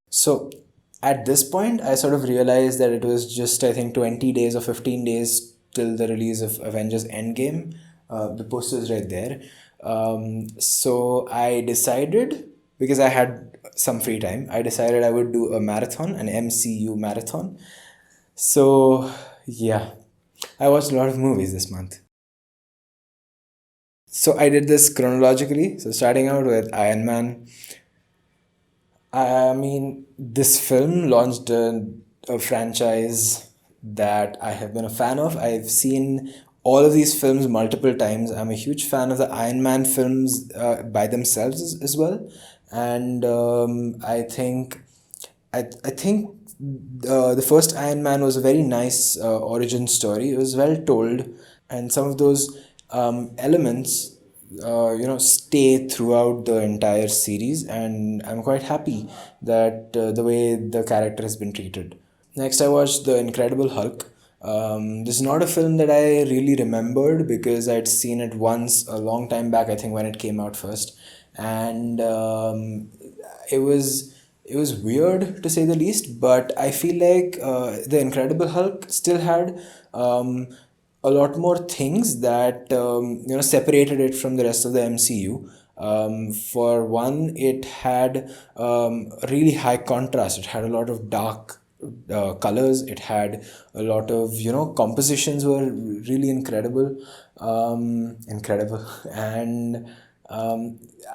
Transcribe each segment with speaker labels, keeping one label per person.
Speaker 1: So at this point, I sort of realized that it was just, I think, 20 days or 15 days till the release of Avengers Endgame. The poster is right there. So I decided, because I had some free time, I decided I would do a marathon, an MCU marathon. So, yeah, I watched a lot of movies this month. So I did this chronologically. So starting out with Iron Man. I mean, this film launched a franchise that I have been a fan of. I've seen all of these films multiple times. I'm a huge fan of the Iron Man films by themselves as well, and I think the first Iron Man was a very nice origin story. It was well told, and some of those elements, stay throughout the entire series. And I'm quite happy that the way the character has been treated. Next, I watched The Incredible Hulk. This is not a film that I really remembered because I'd seen it once a long time back, I think, when it came out first, and it was it was weird to say the least. But I feel like The Incredible Hulk still had a lot more things that separated it from the rest of the MCU. For one, it had a really high contrast. It had a lot of dark colors. It had a lot of compositions were really incredible, and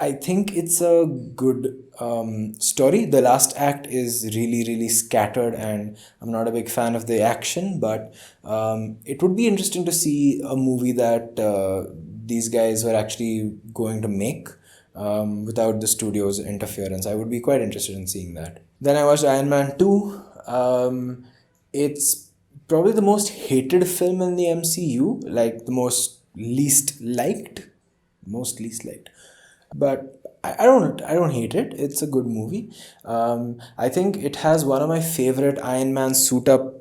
Speaker 1: I think it's a good story. The last act is really scattered, and I'm not a big fan of the action. But it would be interesting to see a movie that these guys were actually going to make without the studio's interference. I would be quite interested in seeing that. Then I watched Iron Man 2. It's probably the most hated film in the MCU, like the most least liked. But I don't hate it. It's a good movie. I think it has one of my favorite Iron Man suit up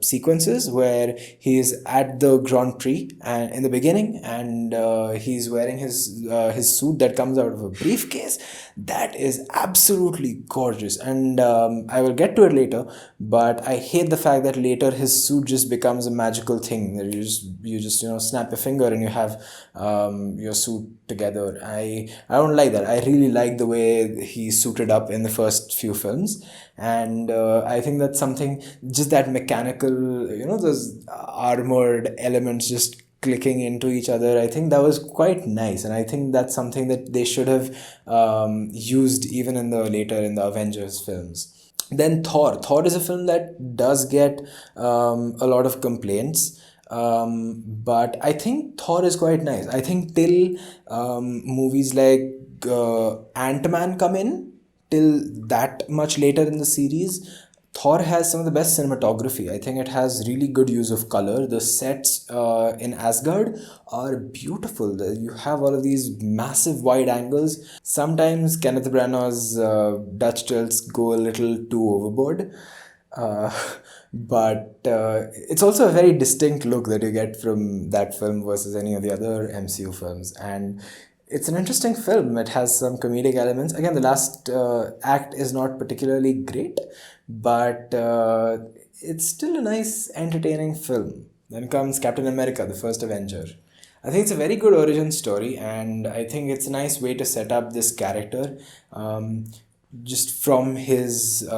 Speaker 1: sequences where he's at the Grand Prix and in the beginning, and he's wearing his suit that comes out of a briefcase. That is absolutely gorgeous, and I will get to it later. But I hate the fact that later his suit just becomes a magical thing. That you just snap your finger and you have your suit together. I don't like that. I really like the way he suited up in the first few films, and I think that's something, just that mechanical, those armored elements just clicking into each other. I think that was quite nice, and I think that's something that they should have used even in the Avengers films. Then Thor is a film that does get a lot of complaints, but I think Thor is quite nice. I think till movies like Ant-Man come in, till that much later in the series, Thor has some of the best cinematography. I think it has really good use of color. The sets in Asgard are beautiful. You have all of these massive wide angles. Sometimes Kenneth Branagh's Dutch tilts go a little too overboard. Uh, but it's also a very distinct look that you get from that film versus any of the other MCU films. And it's an interesting film. It has some comedic elements. Again, the last act is not particularly great, but it's still a nice, entertaining film. Then comes Captain America, the first Avenger. I think it's a very good origin story, and I think it's a nice way to set up this character. Just from his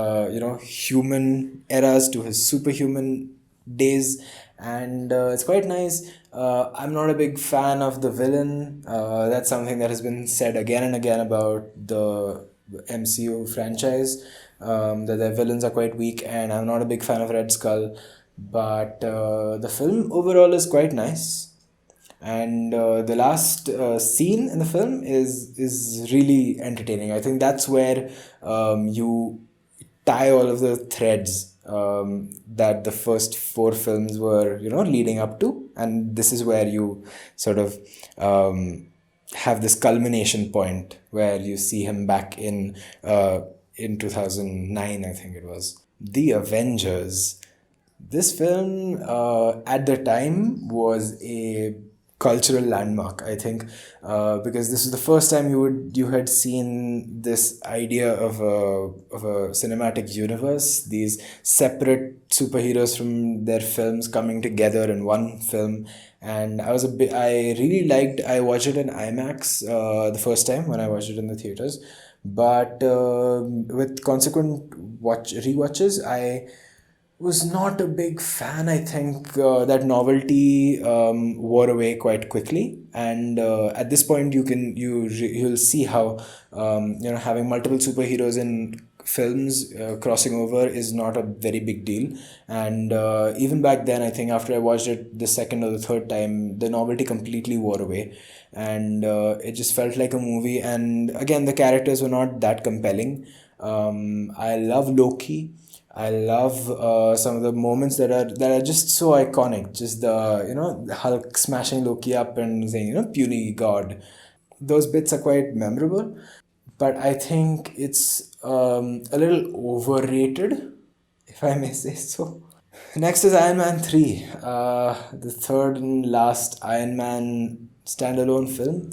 Speaker 1: human eras to his superhuman days, and it's quite nice. I'm not a big fan of the villain. That's something that has been said again and again about the MCU franchise, that their villains are quite weak, and I'm not a big fan of Red Skull. But the film overall is quite nice, and the last scene in the film is really entertaining. I think that's where you tie all of the threads that the first four films were leading up to, and this is where you sort of have this culmination point where you see him back in 2009, I think it was. The Avengers. This film at the time was a cultural landmark, I think, because this is the first time you had seen this idea of a cinematic universe, these separate superheroes from their films coming together in one film. And I really liked. I watched it in IMAX the first time when I watched it in the theaters, but with consequent watch rewatches, I was not a big fan. I think that novelty wore away quite quickly, and at this point, you'll see how having multiple superheroes in films crossing over is not a very big deal. And even back then, I think after I watched it the second or the third time, the novelty completely wore away, and it just felt like a movie. And again, the characters were not that compelling. I love Loki. I love some of the moments that are just so iconic. Just the Hulk smashing Loki up and saying puny god. Those bits are quite memorable, but I think it's a little overrated, if I may say so. Next is Iron Man 3, the third and last Iron Man standalone film.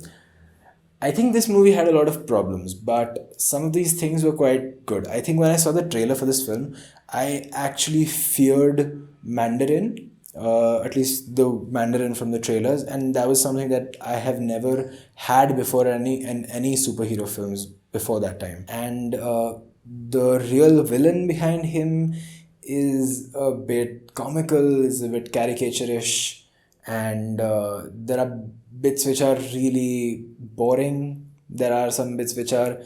Speaker 1: I think this movie had a lot of problems, but some of these things were quite good. I think when I saw the trailer for this film, I actually feared Mandarin, at least the Mandarin from the trailers, and that was something that I have never had before in any superhero films before that time. And the real villain behind him is a bit comical, is a bit caricaturish, and there are bits which are really boring. There are some bits which are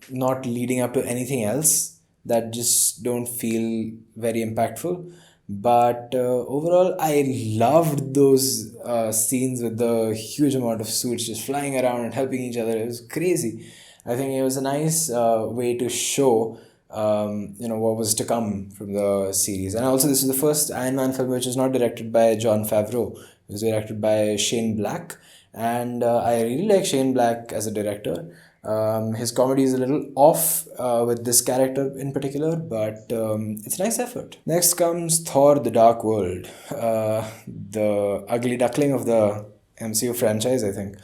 Speaker 1: not leading up to anything else, that just don't feel very impactful. But overall, I loved those scenes with the huge amount of suits just flying around and helping each other. It was crazy. I think it was a nice way to show what was to come from the series. And also, this is the first Iron Man film which was not directed by Jon Favreau. It was directed by Shane Black, and I really like Shane Black as a director. His comedy is a little off with this character in particular, but it's a nice effort. Next comes Thor: The Dark World, the ugly duckling of the MCU franchise, I think.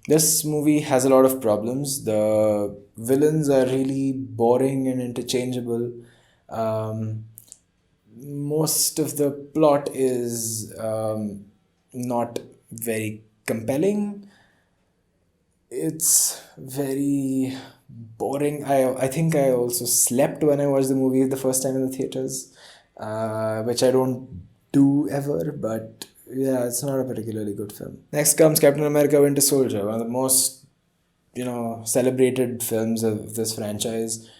Speaker 1: This movie has a lot of problems. The villains are really boring and interchangeable. Um, Most of the plot is not very compelling. It's very boring. I think I also slept when I watched the movie the first time in the theaters, which I don't do ever, but yeah, it's not a particularly good film. Next comes Captain America Winter Soldier, one of the most celebrated films of this franchise.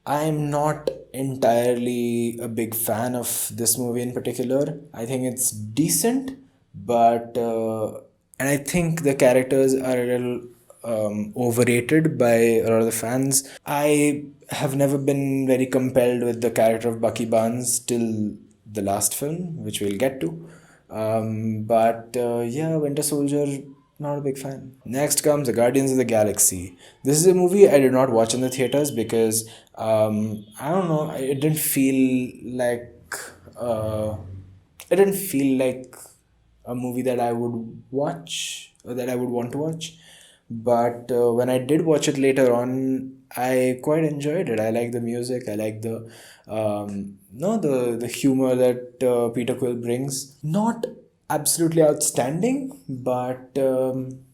Speaker 1: I'm not entirely a big fan of this movie in particular. I think it's decent, but and I think the characters are a little overrated by a lot of the fans. I have never been very compelled with the character of Bucky Barnes till the last film, which we'll get to. But yeah, Winter Soldier, not a big fan. Next comes The Guardians of the Galaxy. This is a movie I did not watch in the theaters because I don't know, uh, it didn't feel like a movie that I would watch or that I would want to watch. But when I did watch it later on, I quite enjoyed it. I like the music. I like the no the humor that Peter Quill brings. Not absolutely outstanding, but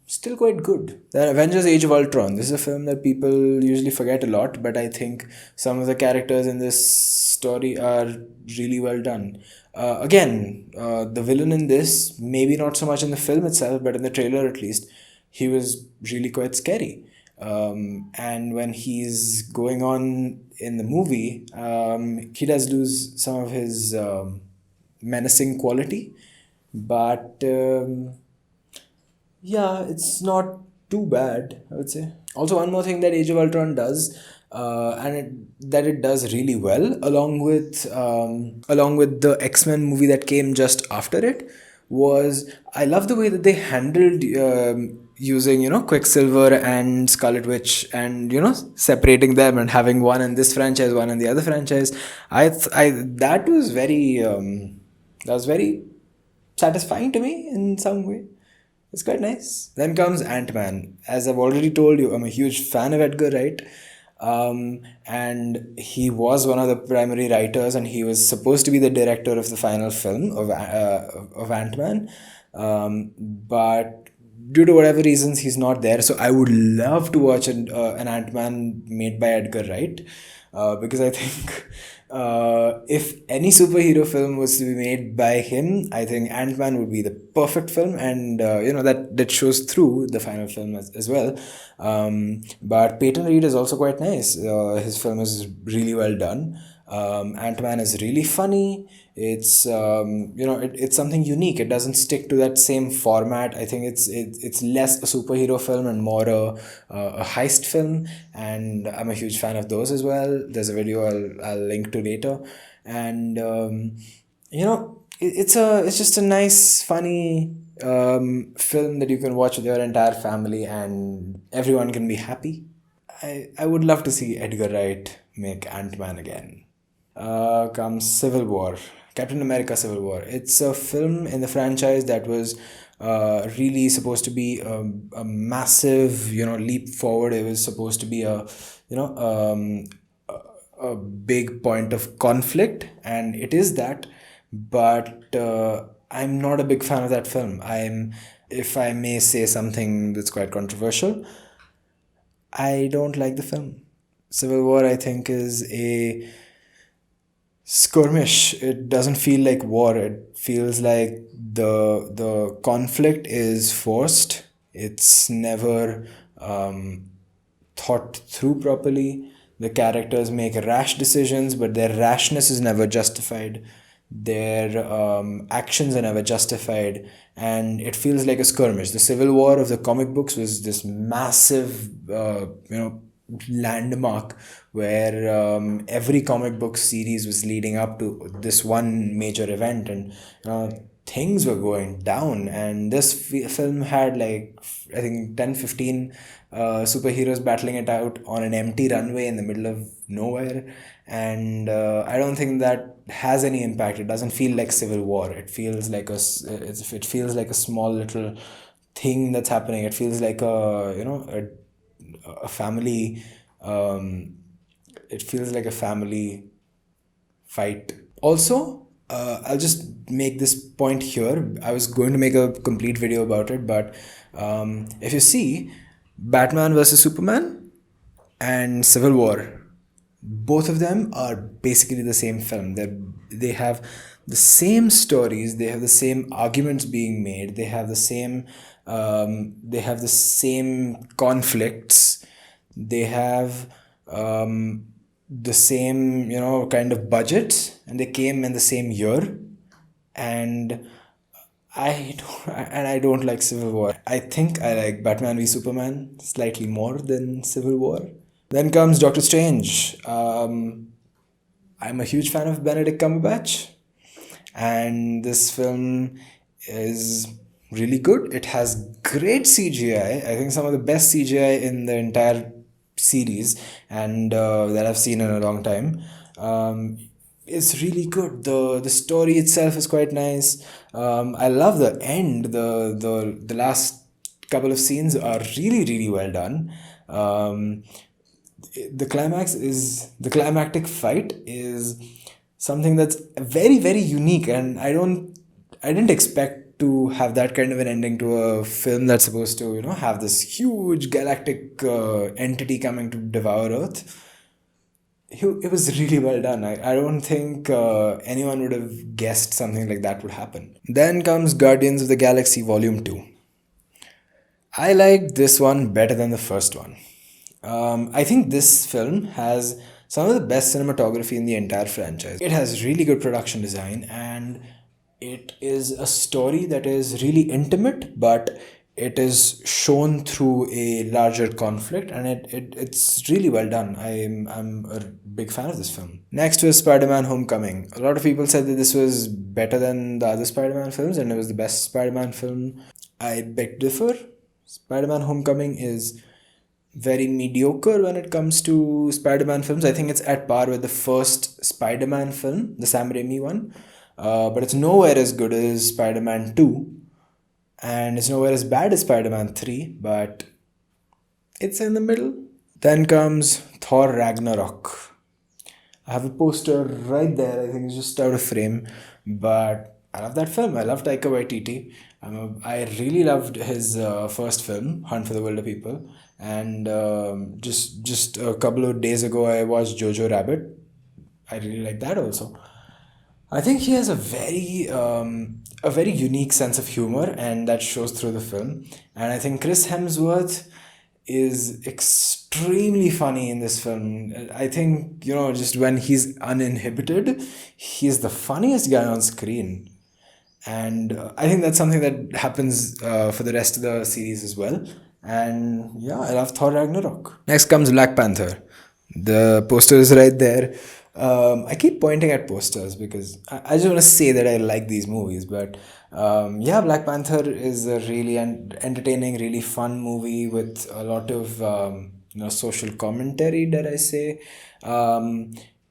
Speaker 1: still quite good. The Avengers: Age of Ultron. This is a film that people usually forget a lot, but I think some of the characters in this story are really well done. The villain in this, maybe not so much in the film itself, but in the trailer at least, he was really quite scary. And when he's going on in the movie, he does lose some of his menacing quality, but yeah, it's not too bad, I would say. Also, one more thing that Age of Ultron does, that it does really well, along with the X-Men movie that came just after it, was I love the way that they handled using Quicksilver and Scarlet Witch, and separating them and having one in this franchise, one in the other franchise. I that was very satisfying to me in some way. It's quite nice. Then comes Ant-Man. As I've already told you, I'm a huge fan of Edgar Wright. And he was one of the primary writers, and he was supposed to be the director of the final film of Ant-Man. But due to whatever reasons, he's not there. So I would love to watch an Ant-Man made by Edgar Wright, because I think if any superhero film was to be made by him, I think Ant-Man would be the perfect film, and that shows through the final film as well. But Peyton Reed is also quite nice. His film is really well done. Ant-Man is really funny. It's something unique. It doesn't stick to that same format. I think it's less a superhero film and more a heist film, and I'm a huge fan of those as well. There's a video I'll link to later, and it's just a nice, funny film that you can watch with your entire family, and everyone can be happy. I would love to see Edgar Wright make Ant-Man again. Comes Civil War, Captain America Civil War. It's a film in the franchise that was really supposed to be a massive, leap forward. It was supposed to be you know, um, a big point of conflict, and it is that. But I'm not a big fan of that film. If I may say something that's quite controversial, I don't like the film. Civil War, I think, is a skirmish. It doesn't feel like war. It feels like the conflict is forced. It's never thought through properly. The characters make rash decisions, but their rashness is never justified. Their actions are never justified, and it feels like a skirmish. The Civil War of the comic books was this massive, landmark where every comic book series was leading up to this one major event, and things were going down. And this film had, like, I think 10, 15 superheroes battling it out on an empty runway in the middle of nowhere, and I don't think that has any impact. It doesn't feel like Civil War. It feels like it feels like a small little thing that's happening. It feels like a family. It feels like a family fight. Also, I'll just make this point here. I was going to make a complete video about it, but if you see Batman versus Superman and Civil War, both of them are basically the same film. They have the same stories. They have the same arguments being made. They have the same conflicts. They have the same, kind of budgets, and they came in the same year. And I don't like Civil War. I think I like Batman v Superman slightly more than Civil War. Then comes Doctor Strange. I'm a huge fan of Benedict Cumberbatch, and this film is really good. It has great CGI. I think some of the best CGI in the entire series, and that I've seen in a long time. It's really good. The story itself is quite nice. I love the end. The last couple of scenes are really, really well done. The climactic fight is something that's very, very unique, and I didn't expect to have that kind of an ending to a film that's supposed to have this huge galactic entity coming to devour Earth. It was really well done. I don't think anyone would have guessed something like that would happen. Then comes Guardians of the Galaxy Volume 2. I liked this one better than the first one. I think this film has some of the best cinematography in the entire franchise. It has really good production design, and it is a story that is really intimate, but it is shown through a larger conflict, and it's really well done. I'm a big fan of this film. Next was Spider-Man Homecoming. A lot of people said that this was better than the other Spider-Man films, and it was the best Spider-Man film. I beg to differ. Spider-Man Homecoming is very mediocre when it comes to Spider-Man films. I think it's at par with the first Spider-Man film, the Sam Raimi one. but it's nowhere as good as Spider-Man 2, and it's nowhere as bad as Spider-Man 3, but it's in the middle. Then comes Thor Ragnarok. I have a poster right there. I think it's just out of frame, but I love that film. I love Taika Waititi. I really loved his first film, Hunt for the Wilder People, and just a couple of days ago I watched Jojo Rabbit. I really like that also. I think he has a very unique sense of humor, and that shows through the film. And I think Chris Hemsworth is extremely funny in this film. I think, just when he's uninhibited, he's the funniest guy on screen. And I think that's something that happens for the rest of the series as well. And yeah, I love Thor Ragnarok. Next comes Black Panther. The poster is right there. I keep pointing at posters because I just want to say that I like these movies. But yeah, Black Panther is a really entertaining, really fun movie with a lot of social commentary, dare I say.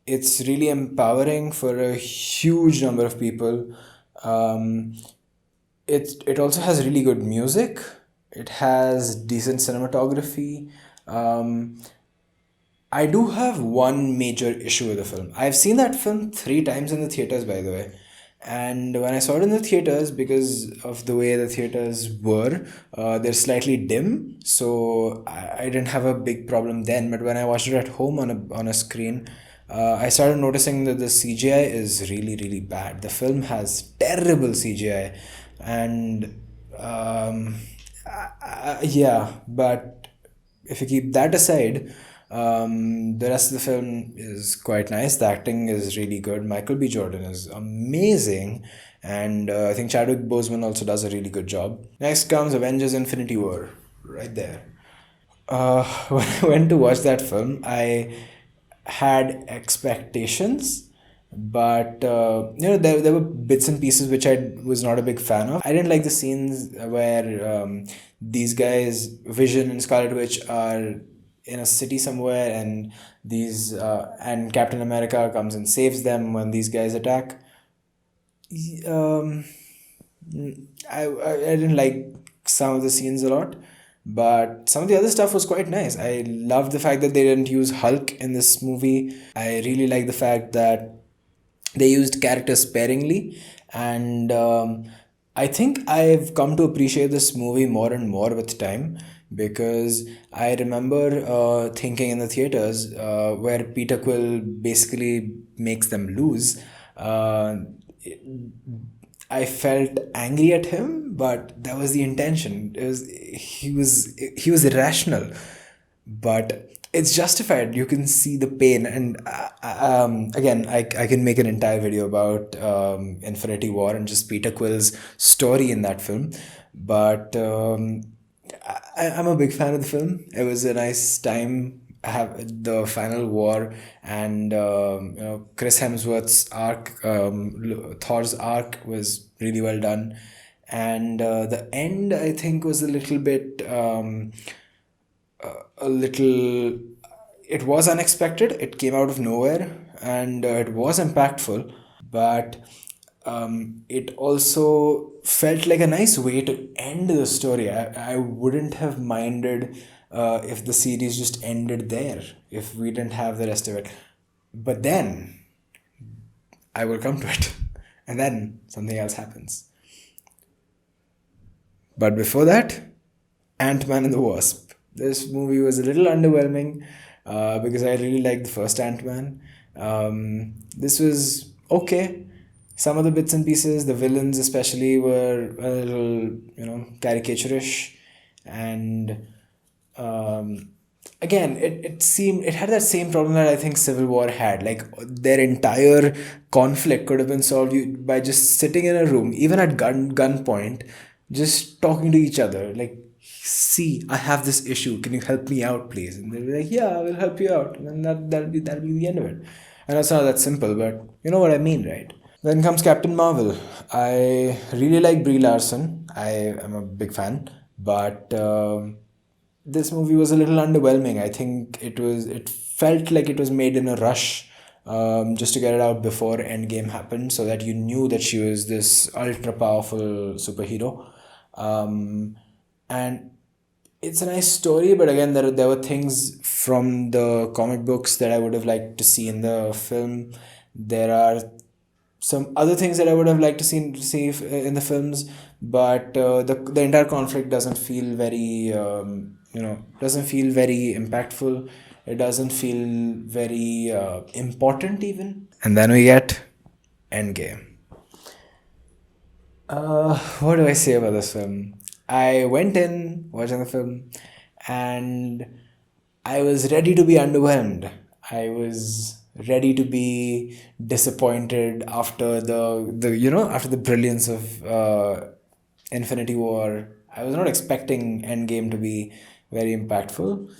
Speaker 1: It's really empowering for a huge number of people. Um, it also has really good music. It has decent cinematography. Um, I do have one major issue with the film. I've seen that film three times in the theaters, by the way. And when I saw it in the theaters, because of the way the theaters were, they're slightly dim, so I didn't have a big problem then. But when I watched it at home on a screen, I started noticing that the CGI is really, really bad. The film has terrible CGI, and yeah, but if you keep that aside, the rest of the film is quite nice. The acting is really good. Michael B. Jordan is amazing, and I think Chadwick Boseman also does a really good job. Next comes Avengers: Infinity War, right there. When I went to watch that film, I had expectations, but there were bits and pieces which I was not a big fan of. I didn't like the scenes where these guys, Vision and Scarlet Witch, are in a city somewhere, and these and Captain America comes and saves them when these guys attack. um, I didn't like some of the scenes a lot, but some of the other stuff was quite nice. I loved the fact that they didn't use Hulk in this movie. I really like the fact that they used characters sparingly, and I think I've come to appreciate this movie more and more with time, because I remember thinking in the theaters where Peter Quill basically makes them lose. Uh, I felt angry at him, but that was the intention. He was irrational, but it's justified. You can see the pain, and again, I can make an entire video about Infinity War and just Peter Quill's story in that film. But I'm a big fan of the film. It was a nice time. Have the final war, and Chris Hemsworth's arc, Thor's arc was really well done, and the end I think was a little bit a little it was unexpected. It came out of nowhere, and it was impactful, but it also felt like a nice way to end the story. I wouldn't have minded if the series just ended there, if we didn't have the rest of it. But then I will come to it, and then something else happens. But before that, Ant-Man and the Wasp. This movie was a little underwhelming because I really liked the first Ant-Man. This was okay. Some of the bits and pieces, the villains especially, were a little, caricaturish, and again, it had that same problem that I think Civil War had. Like, their entire conflict could have been solved by just sitting in a room, even at gunpoint, just talking to each other. Like, see, I have this issue. Can you help me out, please? And they'll be like, yeah, I will help you out. And then that'll be the end of it. And it's not that simple, but you know what I mean, right? Then comes Captain Marvel. I really like Brie Larson. I am a big fan, but this movie was a little underwhelming. I think it felt like it was made in a rush. just to get it out before Endgame happened, so that you knew that she was this ultra powerful superhero. And it's a nice story, but again, there were things from the comic books that I would have liked to see in the film. There are some other things that I would have liked to see in the films, but the entire conflict doesn't feel very doesn't feel very impactful. It doesn't feel very important even. And then we get Endgame. What do I say about this film? I went in watching the film, and I was ready to be underwhelmed. I was ready to be disappointed after after the brilliance of Infinity War. I was not expecting Endgame to be very impactful,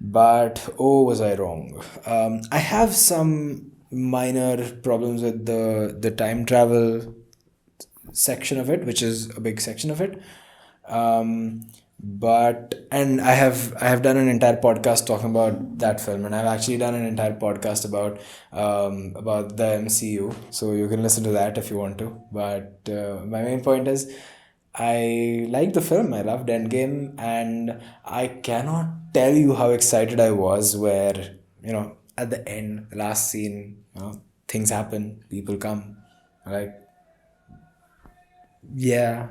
Speaker 1: but oh, was I wrong. I have some minor problems with the time travel section of it, which is a big section of it. But and I have done an entire podcast talking about that film, and I've actually done an entire podcast about the MCU, so you can listen to that if you want to. But my main point is, I liked the film. I loved Endgame, and I cannot tell you how excited I was where, at the end, the last scene, things happen, people come. Like, yeah,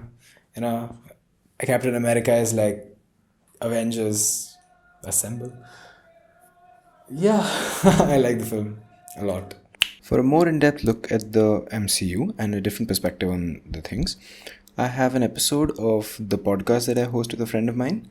Speaker 1: you know, Captain America is like, Avengers assemble. Yeah, I like the film a lot. For a more in depth look at the MCU and a different perspective on the things, I have an episode of the podcast that I host with a friend of mine.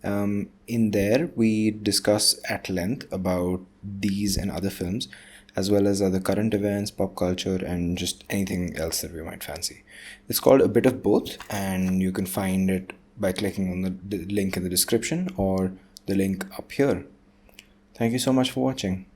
Speaker 1: In there, we discuss at length about these and other films, as well as other current events, pop culture, and just anything else that we might fancy. It's called A Bit of Both, and you can find it by clicking on the link in the description or the link up here. Thank you so much for watching.